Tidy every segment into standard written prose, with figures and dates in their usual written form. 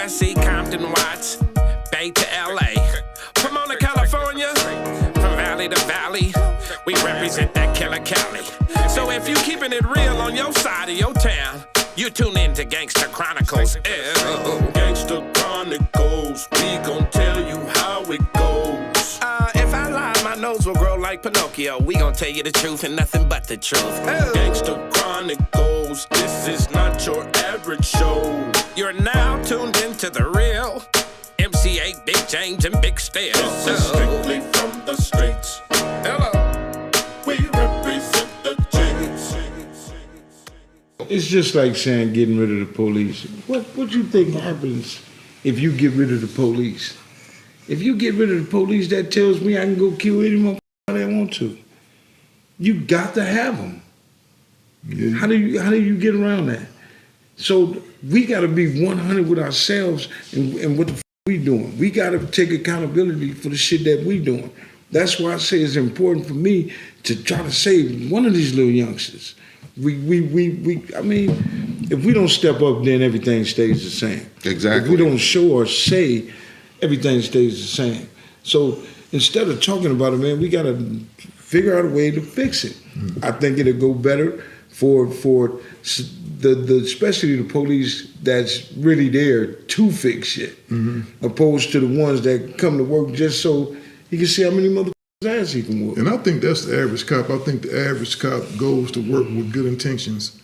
USC, Compton, Watts, Bay to LA. Pomona, California, from valley to valley, we represent that killer Cali. So if you keeping it real on your side of your town, you tune in to Gangsta Chronicles. Gangsta Chronicles, we gon' tell you how it goes. If I lie, my nose will grow like Pinocchio. We gon' tell you the truth and nothing but the truth. Gangsta Chronicles, this is not your average show. You're now tuned into the real MC8, Big James, and Big Stairs. This is strictly from the streets. Hello. We represent the J's. It's just like saying getting rid of the police. What you think happens if you get rid of the police? If you get rid of the police, that tells me I can go kill any motherfucker I want to. You got to have them. Yeah. How do you get around that? So we got to be 100 with ourselves and what the we doing. We got to take accountability for the shit that we doing. That's why I say it's important for me to try to save one of these little youngsters. I mean, if we don't step up, then everything stays the same. Exactly. If we don't show or say, everything stays the same. So instead of talking about it, man, we got to figure out a way to fix it. Mm-hmm. I think it'll go better for the especially the police that's really there to fix shit, opposed to the ones that come to work just so he can see how many motherfuckers ass he can whoop. And I think that's the average cop. I think the average cop goes to work with good intentions,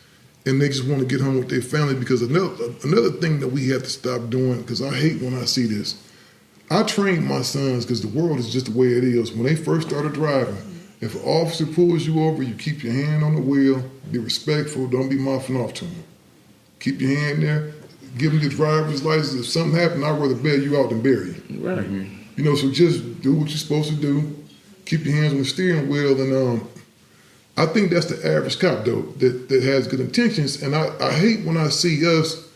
and they just want to get home with their family. Because another thing that we have to stop doing, because I hate when I see this. I train my sons because the world is just the way it is. When they first started driving, if an officer pulls you over, you keep your hand on the wheel, be respectful, don't be mouthing off to him. Keep your hand there, give him your driver's license. If something happened, I'd rather bail you out than bury you. Right. Mm-hmm. You know, so just do what you're supposed to do. Keep your hands on the steering wheel. And I think that's the average cop, though, that has good intentions. And I hate when I see us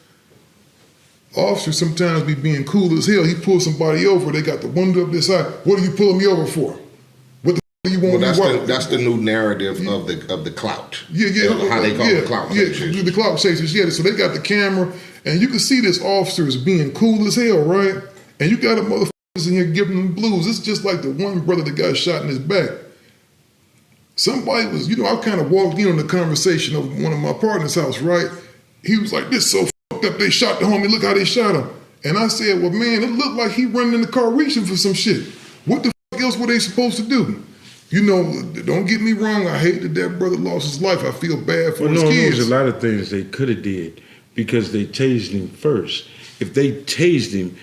officers sometimes be being cool as hell. He pulls somebody over, they got the window up this side. What are you pulling me over for? That's the new narrative of the clout. Yeah. How they call the clout chasers. The clout chasers, yeah. So they got the camera, and you can see this officer is being cool as hell, right? And you got a motherfuckers in here giving them blues. It's just like the one brother that got shot in his back. Somebody was, I kind of walked in on the conversation of one of my partner's house, right? He was like, this so fucked up, they shot the homie, look how they shot him. And I said, well, man, it looked like he running in the car reaching for some shit. What the fuck else were they supposed to do? Don't get me wrong. I hate that brother lost his life. I feel bad for his kids. There's a lot of things they could have did because they tased him first. If they tased him,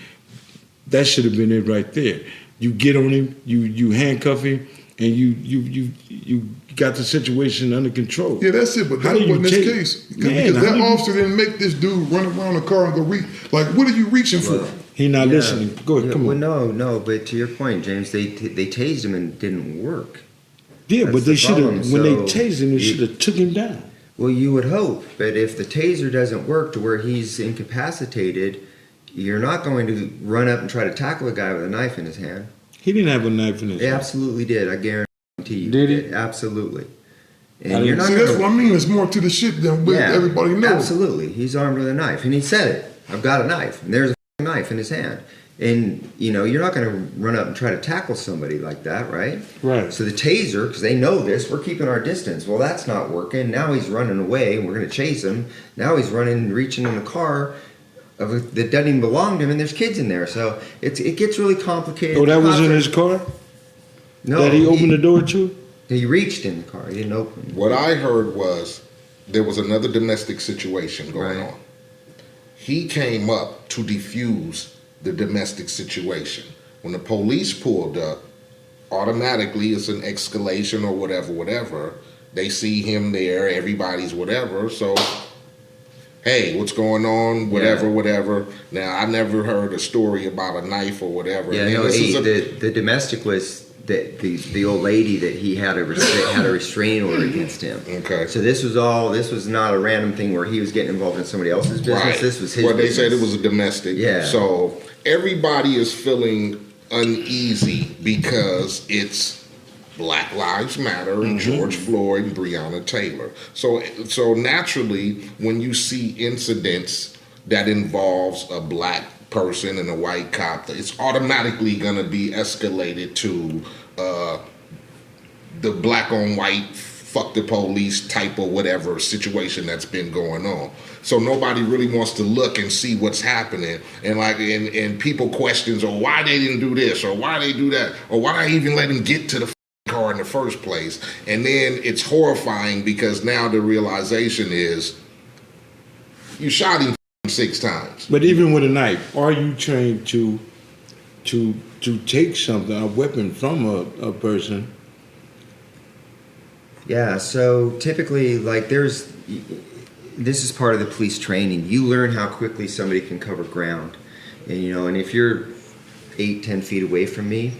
that should have been it right there. You get on him, you handcuff him, and you got the situation under control. Yeah, that's it. But that wasn't this case. Because that officer didn't make this dude run around the car and go reach. Like, what are you reaching for? He not listening. Go ahead, come on. No, but to your point, James, they tased him and it didn't work. Yeah, but they should have, when they tased him, they should have took him down. Well, you would hope, but if the taser doesn't work to where he's incapacitated, you're not going to run up and try to tackle a guy with a knife in his hand. He didn't have a knife in his hand. He absolutely did, I guarantee you. Did he? Absolutely. And you're not See, that's what I mean. There's more to the shit than everybody knows. Absolutely. He's armed with a knife. And he said it. I've got a knife. And there's a knife in his hand. And, you're not going to run up and try to tackle somebody like that, right? Right. So the taser, because they know this, we're keeping our distance. Well, that's not working. Now he's running away, and we're going to chase him. Now he's reaching in the car that doesn't even belong to him, and there's kids in there. So it gets really complicated. Oh, that was in his car? No. That he opened the door to? He reached in the car. He didn't open it. What I heard was there was another domestic situation going on. He came up to defuse the domestic situation. When the police pulled up, automatically it's an escalation or whatever. They see him there, everybody's whatever. So, hey, what's going on? Whatever. Now, I never heard a story about a knife or whatever. Yeah, the domestic was the old lady that he had a restraining order against him. Okay. So this was not a random thing where he was getting involved in somebody else's business. Right. This was his business. They said it was a domestic. Yeah. So everybody is feeling uneasy because it's Black Lives Matter and George Floyd and Breonna Taylor. So naturally, when you see incidents that involves a black person and a white cop, it's automatically going to be escalated to the black on white, fuck the police type or whatever situation that's been going on. So nobody really wants to look and see what's happening. And like, and people questions, or why they didn't do this, or why they do that, or why I even let him get to the car in the first place. And then it's horrifying because now the realization is you shot him 6 times. But even with a knife, are you trained to take something, a weapon from a person? Yeah, so typically, like, this is part of the police training. You learn how quickly somebody can cover ground. And if you're 8-10 feet away from me,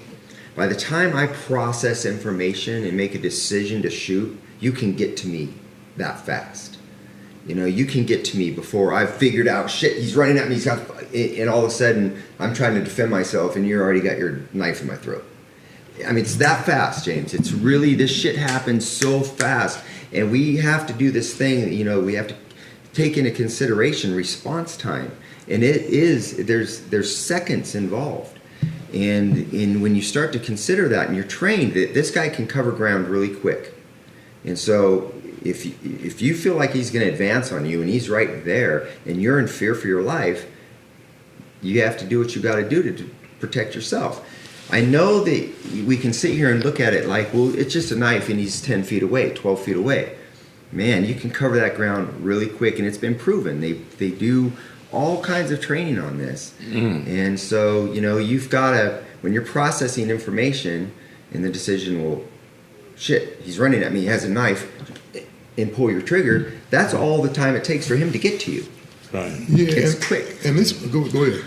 by the time I process information and make a decision to shoot, you can get to me that fast. You can get to me before I've figured out, shit, he's running at me, and all of a sudden, I'm trying to defend myself, and you already got your knife in my throat. I mean, it's that fast, James. It's really, this shit happens so fast. And we have to do this thing, we have to take into consideration response time. And there's seconds involved. And when you start to consider that and you're trained, that this guy can cover ground really quick. And so if you feel like he's going to advance on you and he's right there and you're in fear for your life, you have to do what you got to do to protect yourself. I know that we can sit here and look at it like, well, it's just a knife and he's 10 feet away, 12 feet away. Man, you can cover that ground really quick, and it's been proven. They do all kinds of training on this. And so, you've got to, when you're processing information and the decision, well, shit, he's running at me, he has a knife, and pull your trigger, that's all the time it takes for him to get to you. Right. Yeah, It's quick. And this, go ahead.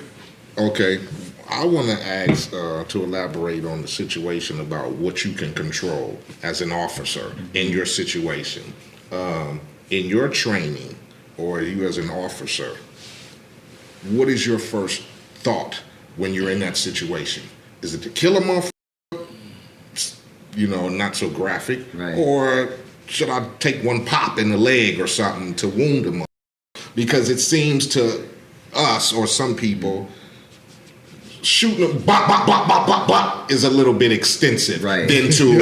Okay, I want to ask to elaborate on the situation about what you can control as an officer in your situation. In your training, or you as an officer, what is your first thought when you're in that situation? Is it to kill a motherfucker, not so graphic, Right. or should I take one pop in the leg or something to wound a motherfucker? Because it seems to us or some people, shooting a bop, bop, bop, bop, bop, bop is a little bit extensive. Right. Than to,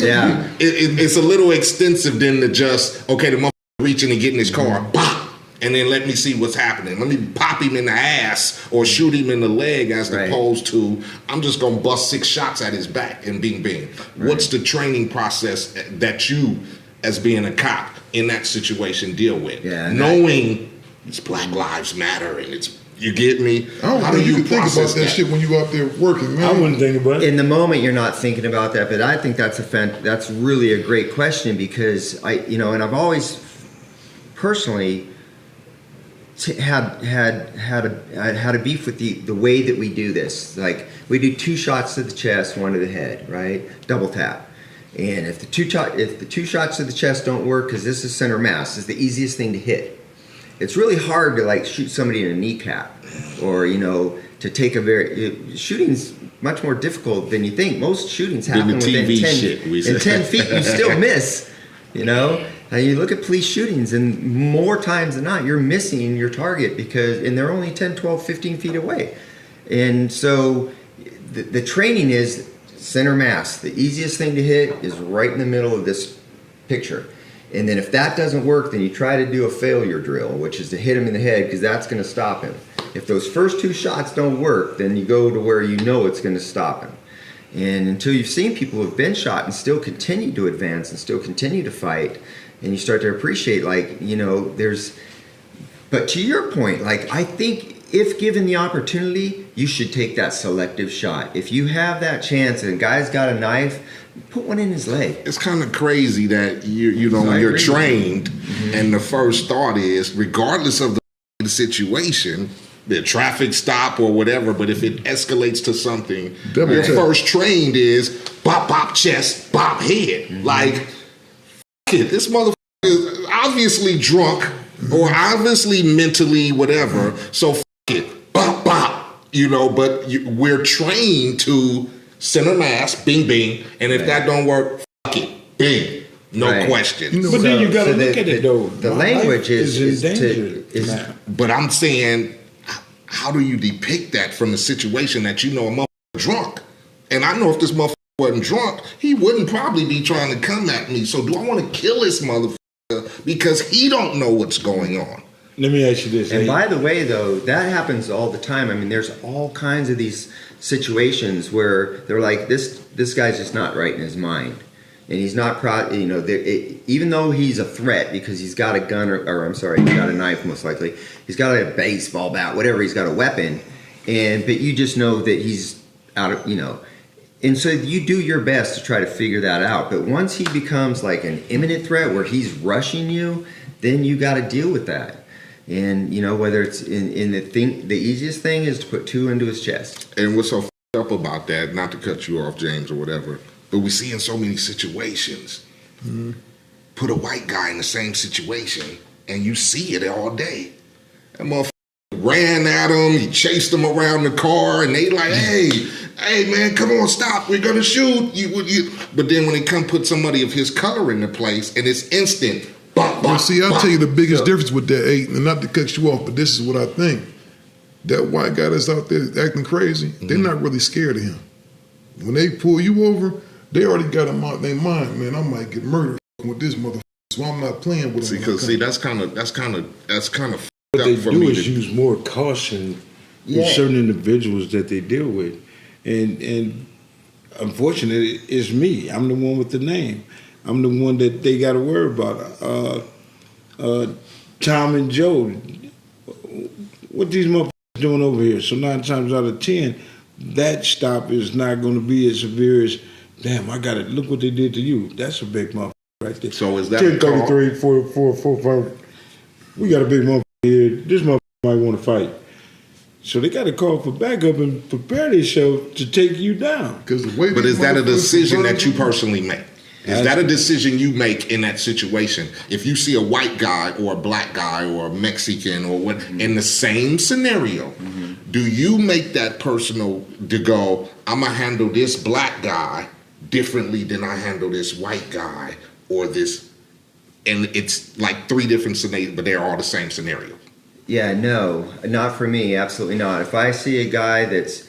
Yeah. it's a little extensive than to just, okay, the motherfucker reaching and getting his car, bop, and then let me see what's happening. Let me pop him in the ass or shoot him in the leg as opposed to, I'm just going to bust 6 shots at his back and bing, bing. Right. What's the training process that you, as being a cop in that situation, deal with? Yeah, knowing it's Black Lives Matter and it's, you get me? How do you think about that shit when you out there working, man? I wouldn't think about it. In the moment, you're not thinking about that, but I think that's really a great question, because and I've always personally had a beef with the way that we do this. Like, we do 2 shots to the chest, 1 to the head, right? Double tap. And if the two shots to the chest don't work, because this is center mass, is the easiest thing to hit. It's really hard to shoot somebody in a kneecap, or to take shooting's much more difficult than you think. Most shootings happen within 10 feet. You still miss, And you look at police shootings, and more times than not, you're missing your target and they're only 10, 12, 15 feet away. And so the training is center mass. The easiest thing to hit is right in the middle of this picture. And then if that doesn't work, then you try to do a failure drill, which is to hit him in the head, because that's going to stop him. If those first 2 shots don't work, then you go to where it's going to stop him. And until you've seen people who have been shot and still continue to advance and still continue to fight, and you start to appreciate, but to your point, I think if given the opportunity, you should take that selective shot. If you have that chance and a guy's got a knife, put one in his leg. It's kind of crazy that you're trained, and the first thought is, regardless of the situation, the traffic stop or whatever, but if it escalates to something, your first trained is bop, bop, chest, bop, head. This motherfucker is obviously drunk or obviously mentally whatever, so it, bop, bop, but we're trained to center mass, bing, bing, and if that don't work, it, bing, No Right. question. You know, But then you got to look the, at it though. The My language life is in danger is now. But I'm saying, how do you depict that from the situation that you know a motherfucker drunk? And I know if this motherfucker wasn't drunk, he wouldn't probably be trying to come at me. So do I want to kill this motherfucker because he don't know what's going on? Let me ask you this. And hey, by the way, though, that happens all the time. I mean, there's all kinds of these situations where they're like, this guy's just not right in his mind, and he's not proud. You know, even though he's a threat because he's got a gun or I'm sorry, he's got a knife most likely. He's got a baseball bat, whatever. He's got a weapon, but you just know that he's out of, you know. And so you do your best to try to figure that out. But once he becomes like an imminent threat where he's rushing you, then you got to deal with that. And, you know, whether it's in the easiest thing is to put two into his chest. And what's so f***ed up about that, not to cut you off, James, or whatever, but we see in so many situations, put a white guy in the same situation, and you see it all day. That motherfucker ran at him, he chased him around the car, and they like, hey man, come on, stop, we're gonna shoot you. But then when they come put somebody of his color in the place, and it's instant, Well, see, I'll tell you the biggest difference with that, and not to cut you off, but this is what I think. That white guy that's out there acting crazy, they're not really scared of him. When they pull you over, they already got him out in their mind, man, I might get murdered with this motherfucker, so I'm not playing with him. See, that's kind of f***ed what they up for do me is to use more caution with certain individuals that they deal with, and unfortunately, it's me. I'm the one with the name. I'm the one that they got to worry about. Tom and Joe, what these motherfuckers doing over here? So 9 times out of 10, that stop is not going to be as severe as, damn, I got it. Look what they did to you. That's a big motherfucker right there. So is that 10, 33, 4, 5. We got a big motherfucker here. This motherfucker might want to fight. So they got to call for backup and prepare themselves to take you down. Because the way But these is that a motherfuckers decision that you converge- personally make? Is that a decision you make in that situation? If you see a white guy or a black guy or a Mexican or what in the same scenario, do you make that personal to go, I'm going to handle this black guy differently than I handle this white guy or this, and it's like 3 different scenarios, but they're all the same scenario? Yeah, no, not for me. Absolutely not. If I see a guy that's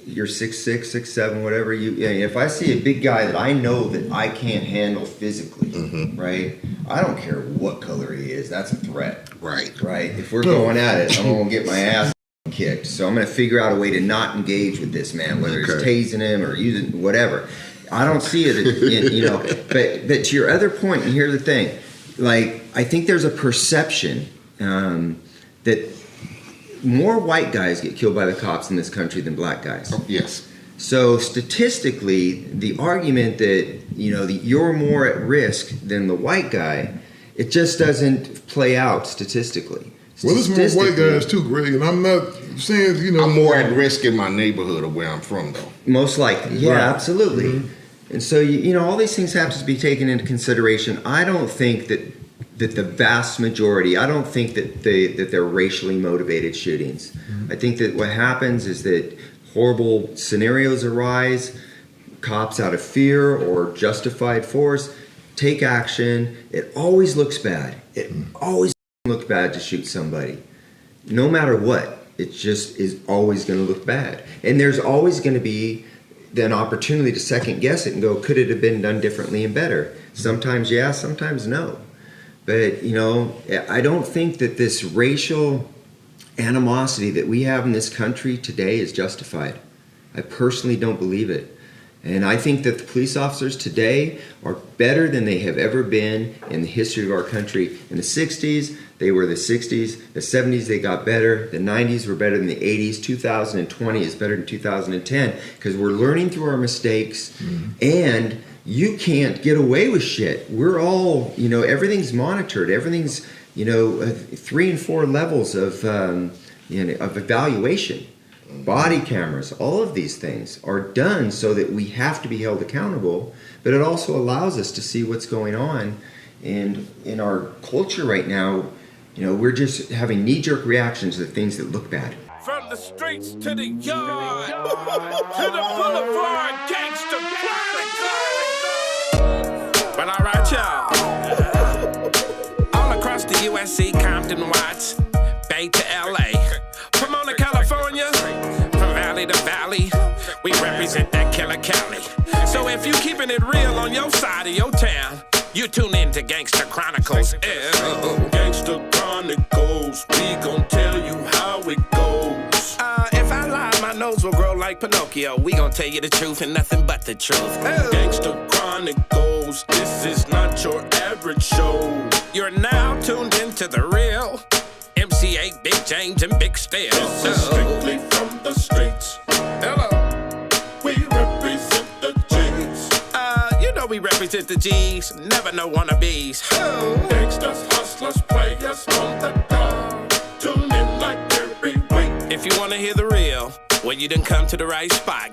you're 6'6", 6'7", whatever if I see a big guy that I know that I can't handle physically, right? I don't care what color he is. That's a threat, Right. right? If we're going at it, I'm gonna get my ass kicked. So I'm gonna figure out a way to not engage with this man, whether it's tasing him or using whatever. I don't see it, But to your other point, and here's the thing, like I think there's a perception that more white guys get killed by the cops in this country than black guys. Yes. So statistically, the argument that that you're more at risk than the white guy, it just doesn't play out statistically. Well, there's more white guys too, Greg, and I'm not saying I'm more at risk in my neighborhood of where I'm from, though. Most likely, yeah, Right. absolutely. And so all these things have to be taken into consideration. I don't think that the vast majority, I don't think that they're racially motivated shootings. I think that what happens is that horrible scenarios arise, cops out of fear or justified force take action. It always looks bad. It always looks bad to shoot somebody. No matter what, it just is always going to look bad. And there's always going to be an opportunity to second guess it and go, could it have been done differently and better? Sometimes yeah, sometimes no. But, I don't think that this racial animosity that we have in this country today is justified. I personally don't believe it. And I think that the police officers today are better than they have ever been in the history of our country. In the 60s, they were the 60s. The 70s, they got better. The 90s were better than the 80s. 2020 is better than 2010 because we're learning through our mistakes. And you can't get away with shit. We're all, everything's monitored. Everything's, 3 and 4 levels of evaluation. Body cameras, all of these things are done so that we have to be held accountable, but it also allows us to see what's going on. And in our culture right now, we're just having knee-jerk reactions to the things that look bad. From the streets to the yard, to the boulevard, gangsta chronicle. Well, alright, y'all. All across the USC, Compton, Watts, Bay to LA, Pomona, California, from valley to valley, we represent that killer county. So if you keeping it real on your side of your town, you tune in to Gangsta Chronicles. Gangsta Chronicles, we gon' tell you how it goes. If I lie, my nose will grow like Pinocchio. We gon' tell you the truth and nothing but the truth. Gangsta Chronicles, this is not your average show. You're now tuned into the real MC8, Big James, and Big Steel. This is strictly from the streets. Hello. We represent the G's. You know we represent the G's, never no wannabes. Gangsters, hustlers, players on the go. Tune in like every week. If you wanna hear the real, well, you done come to the right spot.